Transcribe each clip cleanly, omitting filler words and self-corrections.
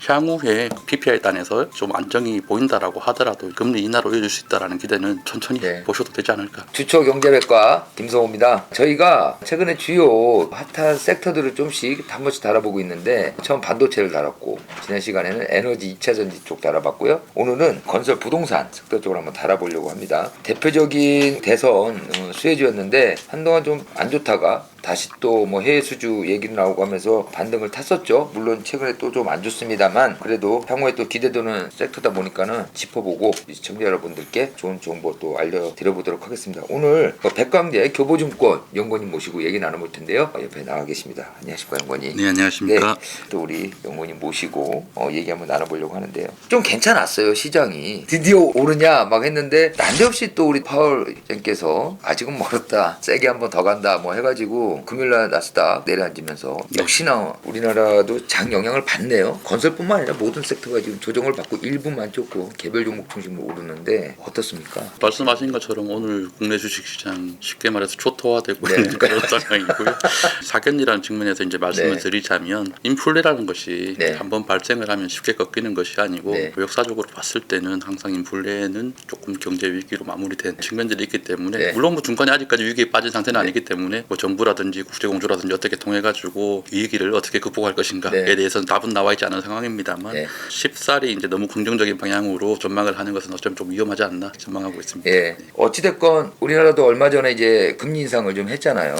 향후에 PPI 단에서 좀 안정이 보인다라고 하더라도 금리 인하로 이어질 수 있다라는 기대는 천천히 보셔도 되지 않을까. 주초 경제백과 김성호입니다. 저희가 최근에 주요 핫한 섹터들을 좀씩 한 번씩 달아보고 있는데 처음 반도체를 달았고 지난 시간에는 에너지 2차전지 쪽 달아봤고요. 오늘은 건설 부동산 섹터 쪽으로 한번 달아보려고 합니다. 대표적인 대선 수혜주였는데 한동안 좀 안 좋다가 다시 또 뭐 해외 수주 얘기도 나오고 하면서 반등을 탔었죠. 물론 최근에 또 좀 안 좋습니다만 그래도 향후에 또 기대되는 섹터다 보니까는 짚어보고 시청자 여러분들께 좋은 정보 또 알려드려보도록 하겠습니다. 오늘 백광재 교보증권 연구원님 모시고 얘기 나눠볼 텐데요. 옆에 나와 계십니다. 안녕하십니까 연구원님. 네, 안녕하십니까. 네, 또 우리 연구원님 모시고 얘기 한번 나눠보려고 하는데요. 좀 괜찮았어요 시장이. 드디어 오르냐 막 했는데 난데없이 또 우리 파월 의장께서 아직은 멀었다. 세게 한번 더 간다 뭐 해가지고 금요일날 나스닥 내려앉으면서 역시나 우리나라도 장 영향을 받네요. 건설뿐만 아니라 모든 섹터가 지금 조정을 받고 일부만 쫓고 개별 종목 중심으로 오르는데 어떻습니까? 말씀하신 것처럼 오늘 국내 주식시장 쉽게 말해서 초토화되고 있는 그런 상황이고요. 사견이라는 측면에서 이제 말씀을 드리자면 인플레라는 것이 한번 발생을 하면 쉽게 꺾이는 것이 아니고 역사적으로 봤을 때는 항상 인플레는 조금 경제 위기로 마무리된 측면들이 있기 때문에 물론 뭐 중간에 아직까지 위기에 빠진 상태는 아니기 때문에 뭐 정부라든지 국제공조라든지 어떻게 통해가지고 이 위기를 어떻게 극복할 것인가에 대해서는 답은 나와 있지 않은 상황입니다만 쉽사리 이제 너무 긍정적인 방향으로 전망을 하는 것은 어쩌면 좀 위험하지 않나 전망하고 있습니다. 어찌됐건 우리나라도 얼마 전에 이제 금리 인상을 좀 했잖아요.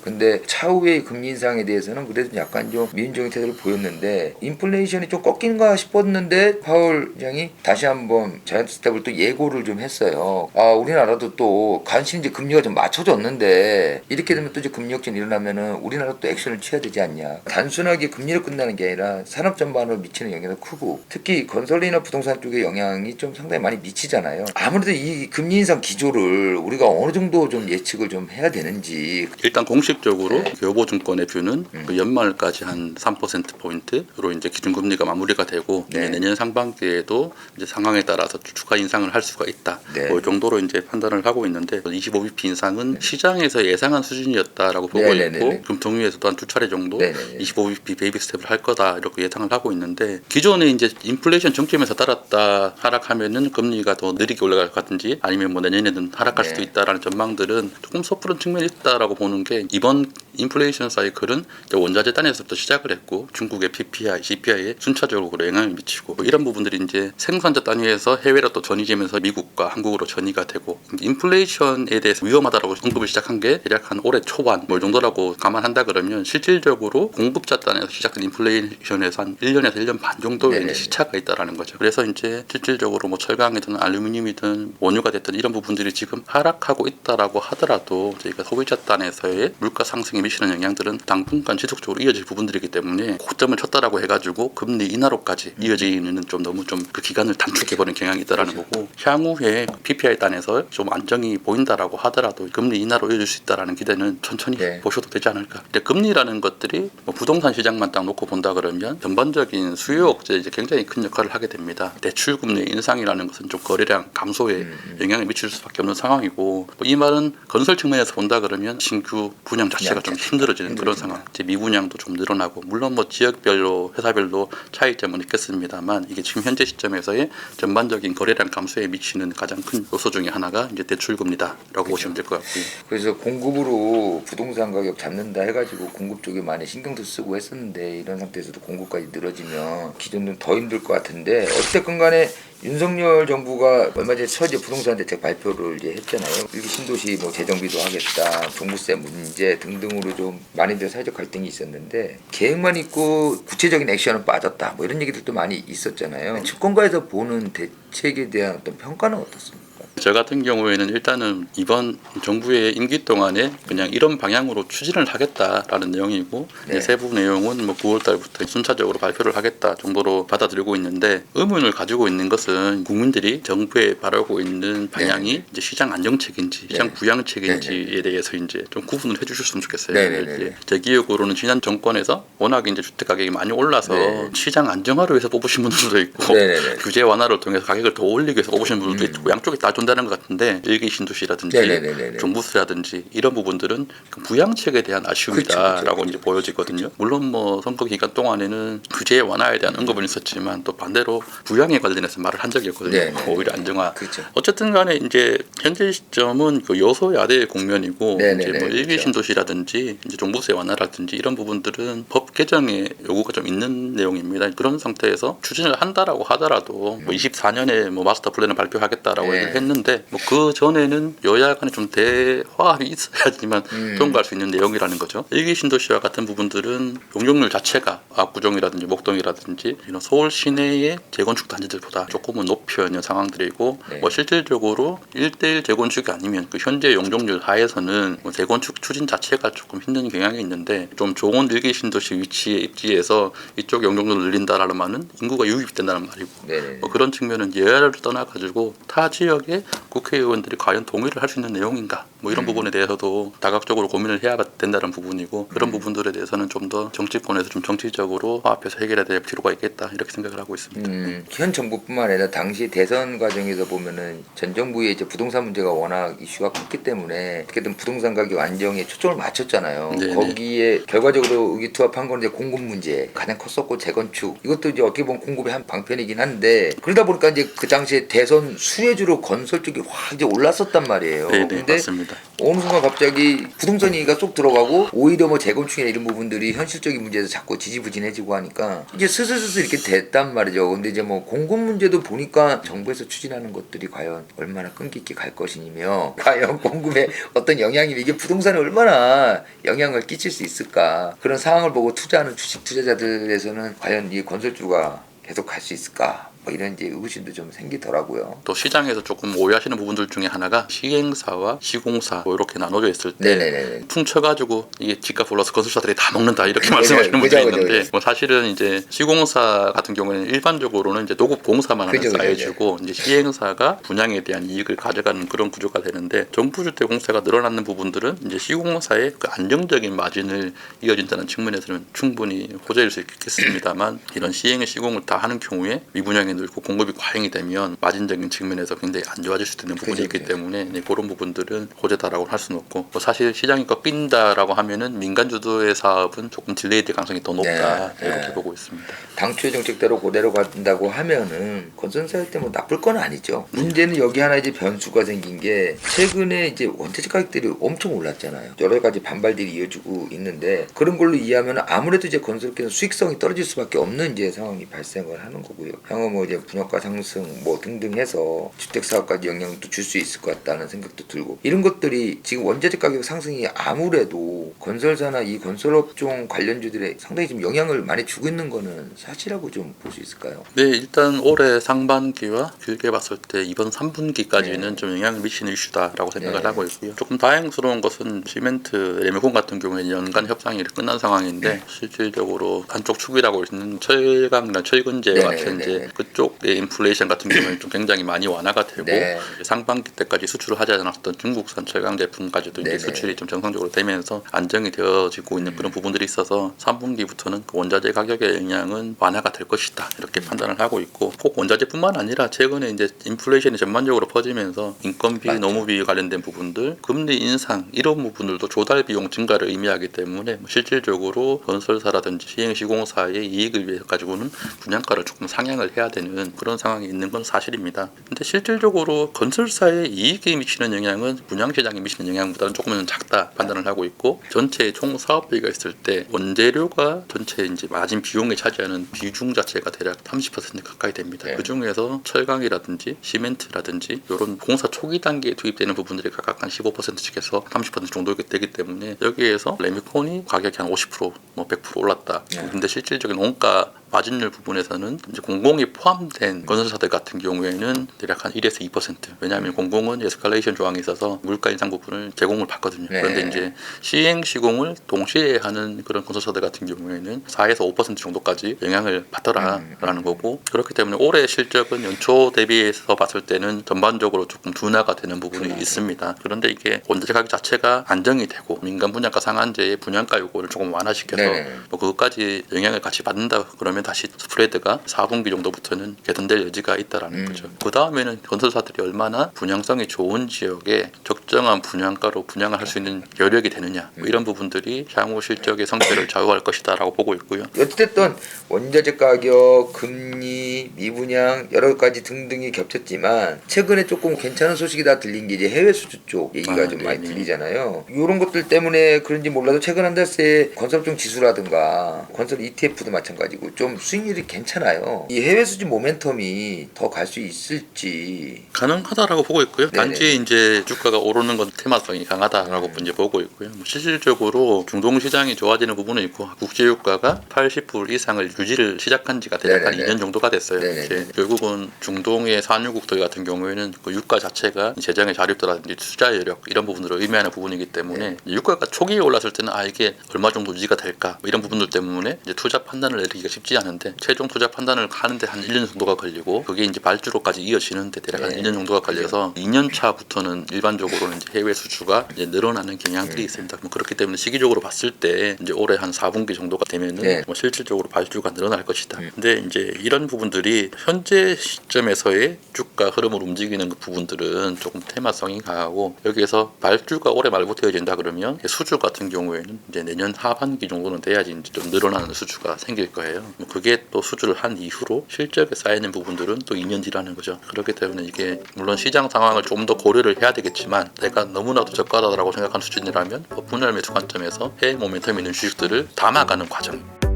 근데 차후의 금리 인상에 대해서는 그래도 약간 좀 미온적인 태도를 보였는데 인플레이션이 좀 꺾인가 싶었는데 파월 의장이 다시 한번 자이언트 스텝을 또 예고를 좀 했어요. 우리나라도 또 간신히 이제 금리가 좀 맞춰졌는데 이렇게 되면 또 이제 금리 역전 일어나면은 우리나라도 또 액션을 취해야 되지 않냐. 단순하게 금리로 끝나는 게 아니라 산업 전반으로 미치는 영향도 크고 특히 건설이나 부동산 쪽의 영향이 좀 상당히 많이 미치잖아요. 아무래도 이 금리 인상 기조를 우리가 어느 정도 좀 예측을 좀 해야 되는지. 일단 공식적으로 교보증권의 뷰는 그 연말까지 한 3%포인트로 이제 기준금리가 마무리가 되고 내년 상반기에도 이제 상황에 따라서 추가 인상을 할 수가 있다. 그 정도로 이제 판단을 하고 있는데 25bp 인상은 시장에서 예상한 수준이었다라고 보고 있고 금통위에서도 한 두 차례 정도 25bp 베이비 스텝을 할 거다 이렇게 예상을 하고 있는데 기존에 이제 인플레이션 정점에서 따랐다 하락하면은 금리가 더 느리게 올라갈 것 같은지 아니면 뭐 내년에는 하락할 수도 있다라는 전망들은 조금 섣부른 측면이 있다라고 보는 게 이번 인플레이션 사이클은 원자재 단에서부터 시작을 했고 중국의 PPI, CPI에 순차적으로 영향을 미치고 뭐 이런 부분들이 이제 생산자 단위에서 해외로 또 전이되면서 미국과 한국으로 전이가 되고 인플레이션에 대해서 위험하다라고 언급을 시작한 게 대략 한 올해 초반 뭐 정도라고 감안한다 그러면 실질적으로 공급자 단에서 시작된 인플레이션에서 한 1년에서 1년 반 정도의 이제 시차가 있다라는 거죠. 그래서 이제 실질적으로 뭐 철강이든 알루미늄이든 원유가 됐든 이런 부분들이 지금 하락하고 있다라고 하더라도 저희가 소비자 단에서의 물가 상승이 미치는 영향들은 당분간 지속적으로 이어질 부분들이기 때문에 고점을 쳤다라고 해가지고 금리 인하로까지 이어지는 좀 너무 좀 그 기간을 단축해버리는 경향이 있다라는 거고 향후에 PPI 단에서 좀 안정이 보인다라고 하더라도 금리 인하로 이어질 수 있다라는 기대는 천천히 보셔도 되지 않을까. 근데 금리라는 것들이 뭐 부동산 시장만 딱 놓고 본다 그러면 전반적인 수요 억제에 이제 굉장히 큰 역할을 하게 됩니다. 대출 금리 인상이라는 것은 좀 거래량 감소에 영향을 미칠 수밖에 없는 상황이고 이 말은 건설 측면에서 본다 그러면 신규 분양 자체가 좀 힘들어지는 그런 상황. 이제 미분양도 좀 늘어나고 물론 뭐 지역별로 회사별로 차이점은 있겠습니다만 이게 지금 현재 시점에서의 전반적인 거래량 감소에 미치는 가장 큰 요소 중에 하나가 이제 대출금리다라고 보시면 될 것 같고요. 그래서 공급으로 부동산 가격 잡는다 해가지고 공급 쪽에 많이 신경도 쓰고 했었는데 이런 상태에서도 공급까지 늘어지면 기존은 더 힘들 것 같은데 어쨌든 간에 윤석열 정부가 얼마 전에 처제 부동산 대책 발표를 이제 했잖아요. 일기 신도시 뭐 재정비도 하겠다, 종부세 문제 등등으로 좀 많이들 사회적 갈등이 있었는데 계획만 있고 구체적인 액션은 빠졌다. 뭐 이런 얘기들도 많이 있었잖아요. 집권가에서 보는 대책에 대한 어떤 평가는 어떻습니까? 저 같은 경우에는 일단은 이번 정부의 임기 동안에 그냥 이런 방향으로 추진을 하겠다라는 내용이고 세부 내용은 뭐 9월 달부터 순차적으로 발표를 하겠다 정도로 받아들이고 있는데 의문을 가지고 있는 것은 국민들이 정부에 바라고 있는 방향이 이제 시장 안정책인지 시장 부양책인지에 대해서 이제 좀 구분을 해주셨으면 좋겠어요. 이제 제 기억으로는 지난 정권에서 워낙 이제 주택 가격이 많이 올라서 시장 안정화를 위해서 뽑으신 분들도 있고 규제 완화를 통해서 가격을 더 올리기 위해서 뽑으신 분들도 있고 양쪽이 다 존재하는 비슷하는 것 같은데 일기 신도시라든지 네네네네. 종부세라든지 이런 부분들은 그 부양책에 대한 아쉬움이다라고 그쵸. 이제 보여지거든요. 물론 뭐 선거 기간 동안에는 규제 완화에 대한 언급은 있었지만 또 반대로 부양에 관련해서 말을 한 적이 없거든요. 네네. 오히려 안정화. 그쵸. 어쨌든 간에 이제 현재 시점은 그 여소야대의 국면이고 네네네. 이제 뭐 일기 그쵸. 신도시라든지 이제 종부세 완화라든지 이런 부분들은 법 개정의 요구가 좀 있는 내용입니다. 그런 상태에서 추진을 한다라고 하더라도 뭐 24년에 뭐 마스터 플랜을 발표하겠다라고 네. 얘기를 했는데 뭐 그 전에는 여야 간에 좀 대화합이 있어야지만 통과할 수 있는 내용이라는 거죠. 일기 신도시와 같은 부분들은 용적률 자체가 압구정이라든지 목동이라든지 이런 서울 시내의 재건축 단지들보다 조금은 높여 있는 상황들이고 네. 뭐 실질적으로 1대1 재건축이 아니면 그 현재 용적률 하에서는 뭐 재건축 추진 자체가 조금 힘든 경향이 있는데 좀 좋은 일기 신도시 위치에 입지해서 이쪽 용적률을 늘린다라는 말은 인구가 유입된다는 말이고 네네. 뭐 그런 측면은 여야를 떠나가지고 타 지역의 국회의원들이 과연 동의를 할 수 있는 내용인가 뭐 이런 부분에 대해서도 다각적으로 고민을 해야 된다는 부분이고 그런 부분들에 대해서는 좀 더 정치권에서 좀 정치적으로 화합해서 해결해야 될 필요가 있겠다 이렇게 생각을 하고 있습니다. 현 정부뿐만 아니라 당시 대선 과정에서 보면은 전 정부의 이제 부동산 문제가 워낙 이슈가 컸기 때문에 어떻게든 부동산 가격 안정에 초점을 맞췄잖아요. 네네. 거기에 결과적으로 의기투합한 건 이제 공급 문제 가장 컸었고 재건축 이것도 이제 어떻게 보면 공급의 한 방편이긴 한데 그러다 보니까 이제 그 당시에 대선 수혜주로 건설 쪽이 확 이제 올랐었단 말이에요. 네네 근데 맞습니다. 어느 순간 갑자기 부동산 얘기가 쏙 들어가고 오히려 뭐 재건축이나 이런 부분들이 현실적인 문제에서 자꾸 지지부진해지고 하니까 이제 슬슬슬슬 이렇게 됐단 말이죠. 근데 이제 뭐 공급 문제도 보니까 정부에서 추진하는 것들이 과연 얼마나 끈기 있게 갈 것이며 과연 공급에 어떤 영향이 이게 부동산에 얼마나 영향을 끼칠 수 있을까 그런 상황을 보고 투자하는 주식 투자자들에서는 과연 이 건설주가 계속 갈 수 있을까 뭐 이런 이제 의구심도 좀 생기더라고요. 또 시장에서 조금 오해하시는 부분들 중에 하나가 시행사와 시공사 뭐 이렇게 나눠져 있을 때 네네네. 퉁쳐가지고 이게 집값 올라서 건설사들이 다 먹는다 이렇게 말씀하시는 그죠, 분들이 그죠, 있는데 그죠. 뭐 사실은 이제 시공사 같은 경우에는 일반적으로는 이제 노급 공사만 하는 그죠, 그죠, 사회주고 이제 시행사가 분양에 대한 이익을 가져가는 그런 구조가 되는데 정부주택 공사가 늘어나는 부분들은 이제 시공사의 그 안정적인 마진을 이어진다는 측면에서는 충분히 호재일 수 있겠습니다만 이런 시행의 시공을 다 하는 경우에 미분양이 늘고 공급이 과잉이 되면 마진적인 측면에서 굉장히 안 좋아질 수도 있는 부분이 있기 때문에 네, 그런 부분들은 호재다라고 할 수는 없고 뭐 사실 시장이 꺾인다라고 하면은 민간 주도의 사업은 조금 딜레이 될 가능성이 더 높다 이렇게 보고 있습니다. 당초의 정책대로 그대로 간다고 하면은 건설사일 때 뭐 나쁠 건 아니죠. 문제는 여기 하나 이제 변수가 생긴 게 최근에 이제 원자재 가격들이 엄청 올랐잖아요. 여러 가지 반발들이 이어지고 있는데 그런 걸로 이해하면 아무래도 이제 건설업계는 수익성이 떨어질 수밖에 없는 이제 상황이 발생을 하는 거고요. 향후 뭐 이제 분양가 상승 뭐 등등 해서 주택 사업까지 영향도 줄 수 있을 것 같다는 생각도 들고 이런 것들이 지금 원자재 가격 상승이 아무래도 건설사나 이 건설업종 관련주들에 상당히 좀 영향을 많이 주고 있는 거는 사실이라고 좀 볼 수 있을까요? 네, 일단 올해 상반기와 길게 봤을 때 이번 3분기까지는 네. 좀 영향을 미치는 이슈다라고 생각을 네. 하고 있고요. 조금 다행스러운 것은 시멘트 레미콘 같은 경우에는 연간 협상이 끝난 상황인데 실질적으로 한쪽 축이라고 있는 철강이나 철근제와 네, 현재 네. 그쪽의 인플레이션 같은 경우에는 좀 굉장히 많이 완화가 되고 네. 상반기 때까지 수출을 하지 않았던 중국산 철강 제품까지도 이제 네네. 수출이 좀 정상적으로 되면서 안정이 되어지고 있는 그런 부분들이 있어서 3분기부터는 그 원자재 가격의 영향은 완화가 될 것이다 이렇게 판단을 하고 있고 꼭 원자재뿐만 아니라 최근에 이제 인플레이션이 전반적으로 퍼지면서 인건비, 맞죠. 노무비 관련된 부분들, 금리 인상 이런 부분들도 조달 비용 증가를 의미하기 때문에 실질적으로 건설사라든지 시행시공사의 이익을 위해 가지고는 분양가를 조금 상향을 해야 되는 그런 상황이 있는 건 사실입니다. 근데 실질적으로 건설사의 이익에 미치는 영향은 분양시장에 미치는 영향보다는 조금은 작다 판단을 하고 있고 전체 총 사업비가 있을 때 원재료가 전체 이제 마진 비용에 차지하는 비중 자체가 대략 30% 가까이 됩니다. 네. 그 중에서 철강이라든지 시멘트라든지 이런 공사 초기 단계에 투입되는 부분들이 각각 한 15%씩 해서 30% 정도 되기 때문에 여기에서 레미콘이 가격이 한 50%, 뭐 100% 올랐다. 네. 근데 실질적인 원가 마진율 부분에서는 이제 공공이 포함된 건설사들 같은 경우에는 대략 한 1에서 2%. 왜냐하면 공공은 에스컬레이션 조항이 있어서 물가 인상 부분을 제공을 받거든요. 네. 그런데 이제 시행 시공을 동시에 하는 그런 건설사들 같은 경우에는 4에서 5% 정도까지 영향을 받더라라는 거고 그렇기 때문에 올해 실적은 연초 대비해서 봤을 때는 전반적으로 조금 둔화가 되는 부분이 있습니다. 그런데 이게 원자재 가격 자체가 안정이 되고 민간 분양가 상한제의 분양가 요구를 조금 완화시켜서 네네. 뭐 그것까지 영향을 같이 받는다 그러면 나면 다시 스프레드가 4분기 정도부터는 개선될 여지가 있다라는 거죠. 그 다음에는 건설사들이 얼마나 분양성이 좋은 지역에 적정한 분양가로 분양을 할 수 있는 여력이 되느냐 뭐 이런 부분들이 향후 실적의 성패를 좌우할 것이다라고 보고 있고요. 어쨌든 원자재 가격, 금리, 미분양 여러 가지 등등이 겹쳤지만 최근에 조금 괜찮은 소식이 다 들린 게 이제 해외 수주 쪽 얘기가 좀 많이 들리잖아요. 이런 것들 때문에 그런지 몰라도 최근 한 달 새에 건설업종 지수라든가 건설 ETF도 마찬가지고 좀 수익률이 괜찮아요. 이 해외 수주 모멘텀이 더 갈 수 있을지 가능하다라고 보고 있고요. 네네. 단지 이제 주가가 오르는 건 테마성이 강하다라고 이제 보고 있고요. 뭐 실질적으로 중동 시장이 좋아지는 부분은 있고 국제 유가가 80불 이상을 유지를 시작한 지가 대략 한 네네네. 2년 정도가 됐어요. 네네네. 이제 결국은 중동의 산유국들 같은 경우에는 그 유가 자체가 재정의 자립도라든지 투자 여력 이런 부분들을 의미하는 부분이기 때문에 유가가 초기에 올랐을 때는 이게 얼마 정도 유지가 될까 뭐 이런 부분들 때문에 이제 투자 판단을 내리기가 쉽지 않은데 최종 투자 판단을 하는데 한 1년 정도가 걸리고 그게 이제 발주로까지 이어지는데 대략 한 1년 정도가 걸려서 2년 차부터는 일반적으로는 이제 해외 수주가 이제 늘어나는 경향들이 있습니다. 뭐 그렇기 때문에 시기적으로 봤을 때 이제 올해 한 4분기 정도가 되면은 뭐 실질적으로 발주가 늘어날 것이다. 근데 이제 이런 부분들이 현재 시점에서의 주가 흐름을 움직이는 그 부분들은 조금 테마성이 강하고 여기에서 발주가 올해 말부터 이어진다 그러면 수주 같은 경우에는 이제 내년 하반기 정도는 돼야지 이제 좀 늘어나는 수주가 생길 거예요. 뭐 그게 또 수주를 한 이후로 실적에 쌓이는 부분들은 또 2년 뒤라는 거죠. 그렇기 때문에 이게 물론 시장 상황을 좀 더 고려를 해야 되겠지만 내가 너무나도 저가다라고 생각하는 수준이라면 분할 매수 관점에서 해외 모멘텀 있는 주식들을 담아가는 과정.